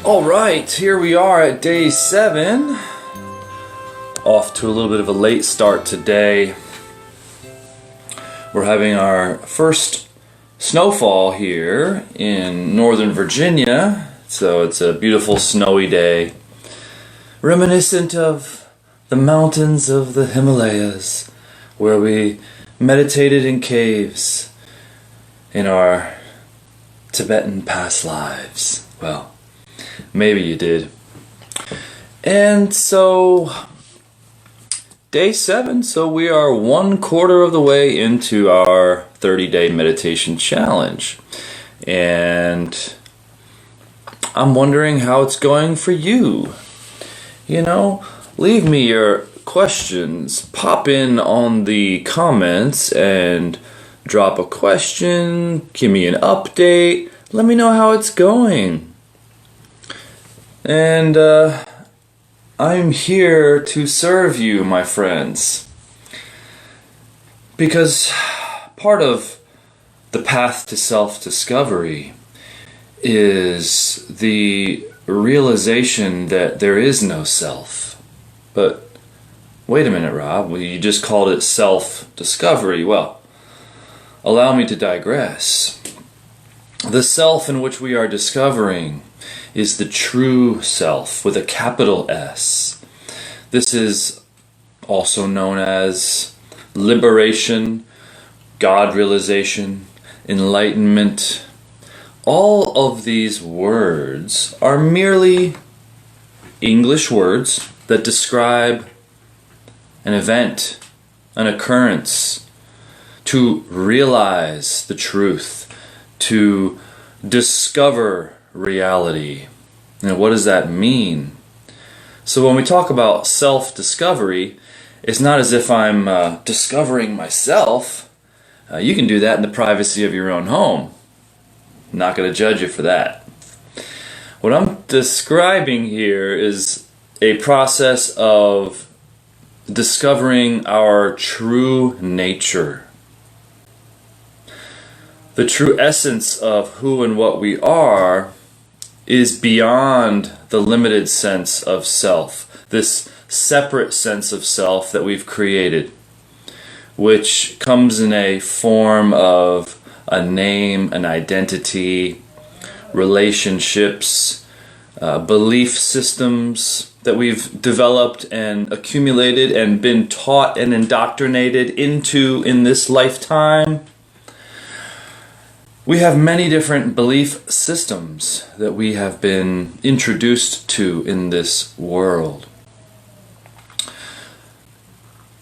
Alright, here we are at day 7. Off to a little bit of a late start today. We're having our first snowfall here in Northern Virginia, so it's a beautiful snowy day, reminiscent of the mountains of the Himalayas, where we meditated in caves in our Tibetan past lives. Well, maybe you did. And so, day 7, so we are 1/4 of the way into our 30-day meditation challenge. And I'm wondering how it's going for you. You know, leave me your questions. Pop in on the comments and drop a question. Give me an update. Let me know how it's going. And I'm here to serve you, my friends. Because part of the path to self-discovery is the realization that there is no self. But wait a minute, Rob, you just called it self-discovery. Well, allow me to digress. The self in which we are discovering is the true self with a capital S. This is also known as liberation, God realization, enlightenment. All of these words are merely English words that describe an event, an occurrence, to realize the truth, to discover reality. Now, what does that mean? So when we talk about self-discovery, it's not as if I'm discovering myself. You can do that in the privacy of your own home. I'm not going to judge you for that. What I'm describing here is a process of discovering our true nature. The true essence of who and what we are is beyond the limited sense of self, this separate sense of self that we've created, which comes in a form of a name, an identity, relationships, belief systems that we've developed and accumulated and been taught and indoctrinated into in this lifetime. We have many different belief systems that we have been introduced to in this world.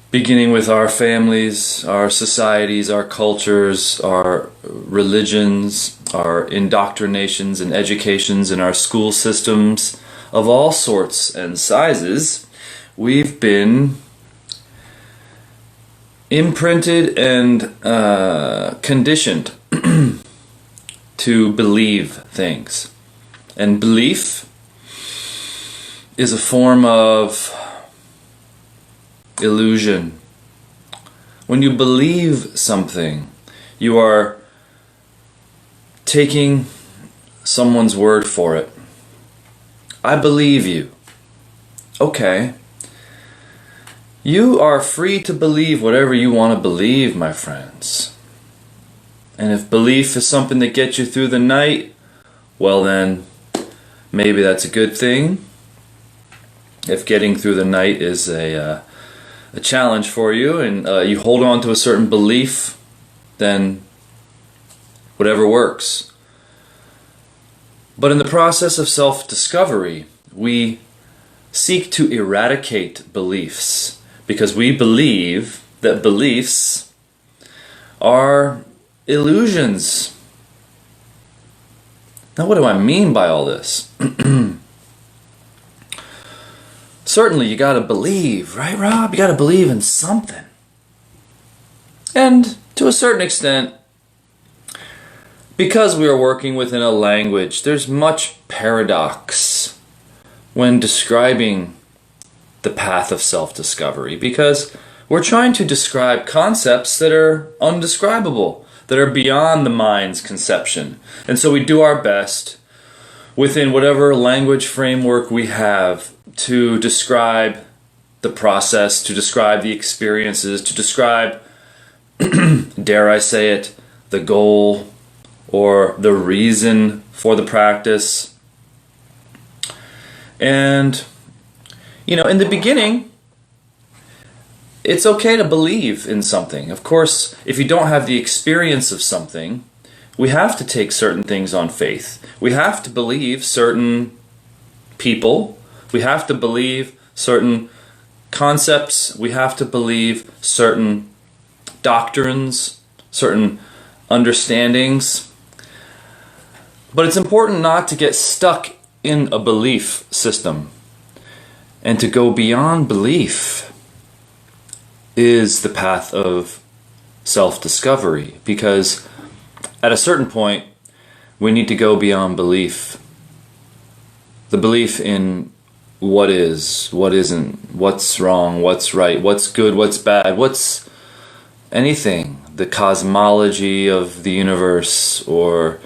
Beginning with our families, our societies, our cultures, our religions, our indoctrinations and educations in our school systems of all sorts and sizes, we've been imprinted and conditioned to believe things. And belief is a form of illusion. When you believe something, you are taking someone's word for it. I believe you. Okay. You are free to believe whatever you want to believe, my friends. And if belief is something that gets you through the night, well then, maybe that's a good thing. If getting through the night is a challenge for you and you hold on to a certain belief, then whatever works. But in the process of self-discovery, we seek to eradicate beliefs because we believe that beliefs are illusions. Now, what do I mean by all this? Certainly, you gotta believe, right, Rob? You gotta believe in something. And to a certain extent, because we are working within a language, there's much paradox when describing the path of self-discovery, because we're trying to describe concepts that are undescribable, that are beyond the mind's conception. And so we do our best within whatever language framework we have to describe the process, to describe the experiences, to describe, dare I say it, the goal or the reason for the practice. And, in the beginning, it's okay to believe in something. Of course, if you don't have the experience of something, we have to take certain things on faith. We have to believe certain people. We have to believe certain concepts. We have to believe certain doctrines, certain understandings. But it's important not to get stuck in a belief system. And to go beyond belief is the path of self-discovery, because at a certain point we need to go beyond belief. The belief in what is, what isn't, what's wrong, what's right, what's good, what's bad, what's anything, the cosmology of the universe, or,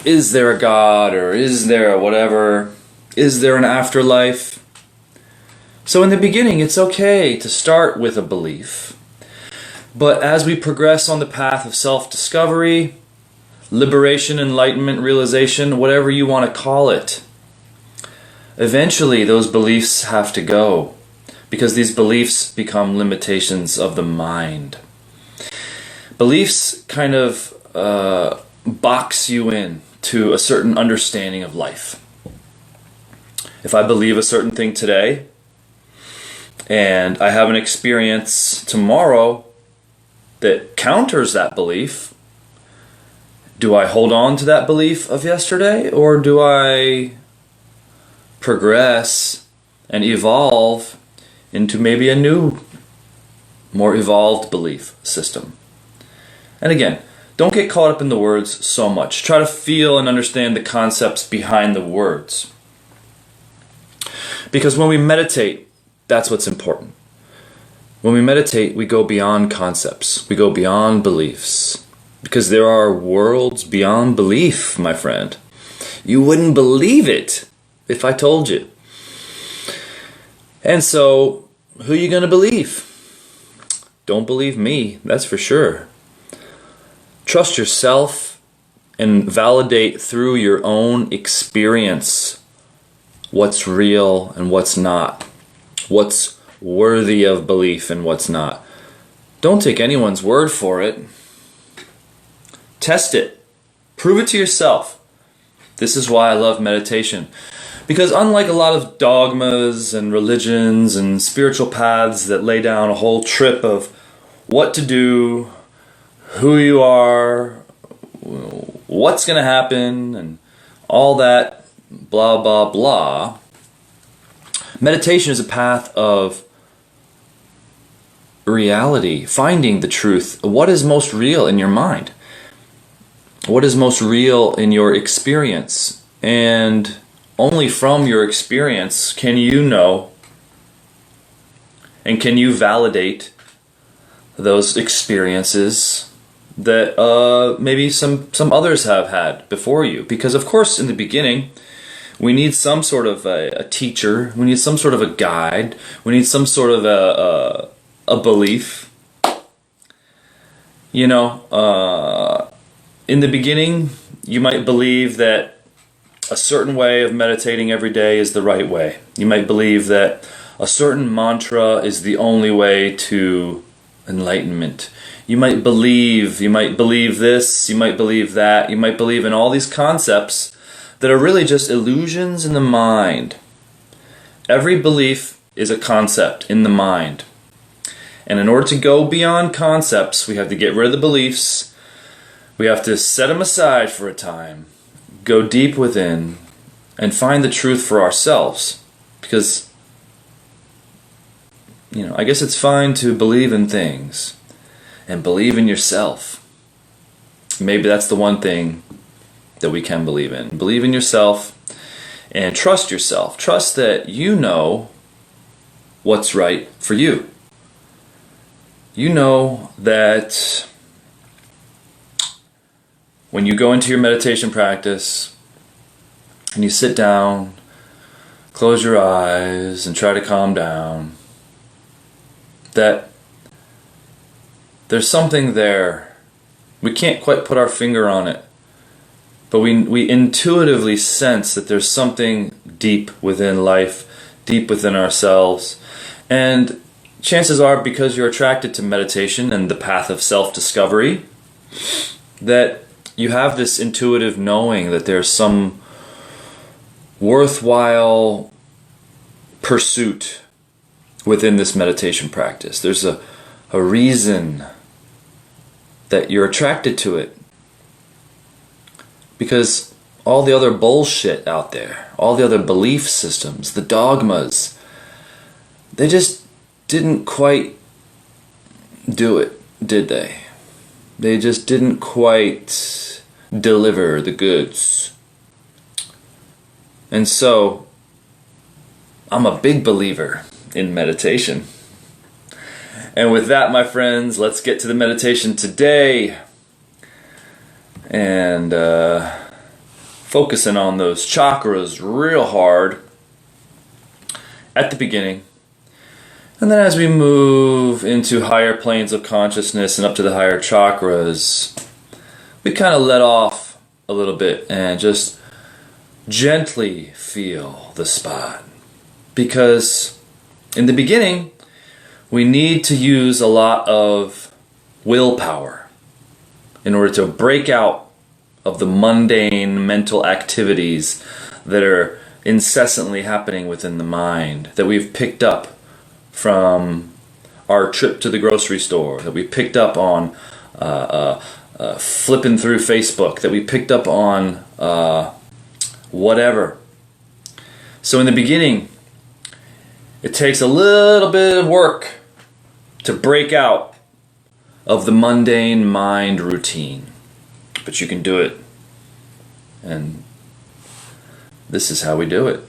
is there a God, or is there a whatever, is there an afterlife? So in the beginning, it's okay to start with a belief. But as we progress on the path of self-discovery, liberation, enlightenment, realization, whatever you want to call it, eventually those beliefs have to go, because these beliefs become limitations of the mind. Beliefs kind of box you in to a certain understanding of life. If I believe a certain thing today, and I have an experience tomorrow that counters that belief, do I hold on to that belief of yesterday, or do I progress and evolve into maybe a new, more evolved belief system? And again, don't get caught up in the words so much. Try to feel and understand the concepts behind the words. Because when we meditate, that's what's important. When we meditate, we go beyond concepts. We go beyond beliefs. Because there are worlds beyond belief, my friend. You wouldn't believe it if I told you. And so, who are you going to believe? Don't believe me, that's for sure. Trust yourself and validate through your own experience what's real and what's not. What's worthy of belief and what's not. Don't take anyone's word for it. Test it. Prove it to yourself. This is why I love meditation. Because unlike a lot of dogmas and religions and spiritual paths that lay down a whole trip of what to do, who you are, what's going to happen, and all that blah, blah, blah, meditation is a path of reality, finding the truth. What is most real in your mind? What is most real in your experience? And only from your experience can you know and can you validate those experiences that maybe some others have had before you. Because of course in the beginning we need some sort of a teacher, we need some sort of a guide, we need some sort of a belief. In the beginning you might believe that a certain way of meditating every day is the right way. You might believe that a certain mantra is the only way to enlightenment. You might believe this, you might believe that, you might believe in all these concepts that are really just illusions in the mind. Every belief is a concept in the mind. And in order to go beyond concepts, we have to get rid of the beliefs. We have to set them aside for a time, go deep within, and find the truth for ourselves. Because, I guess it's fine to believe in things and believe in yourself. Maybe that's the one thing that we can believe in. Believe in yourself and trust yourself. Trust that you know what's right for you. You know that when you go into your meditation practice, and you sit down, close your eyes, and try to calm down, that there's something there. We can't quite put our finger on it, but we intuitively sense that there's something deep within life, deep within ourselves. And chances are, because you're attracted to meditation and the path of self-discovery, that you have this intuitive knowing that there's some worthwhile pursuit within this meditation practice. There's a reason that you're attracted to it. Because all the other bullshit out there, all the other belief systems, the dogmas, they just didn't quite do it, did they? They just didn't quite deliver the goods. And so, I'm a big believer in meditation. And with that, my friends, let's get to the meditation today. And focusing on those chakras real hard at the beginning. And then as we move into higher planes of consciousness and up to the higher chakras, we kind of let off a little bit and just gently feel the spot. Because in the beginning, we need to use a lot of willpower in order to break out of the mundane mental activities that are incessantly happening within the mind, that we've picked up from our trip to the grocery store, that we picked up on flipping through Facebook, that we picked up on whatever. So in the beginning, it takes a little bit of work to break out of the mundane mind routine. But you can do it. And this is how we do it.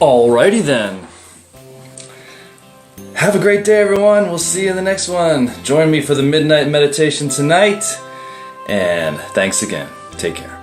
Alrighty then. Have a great day, everyone. We'll see you in the next one. Join me for the midnight meditation tonight. And thanks again. Take care.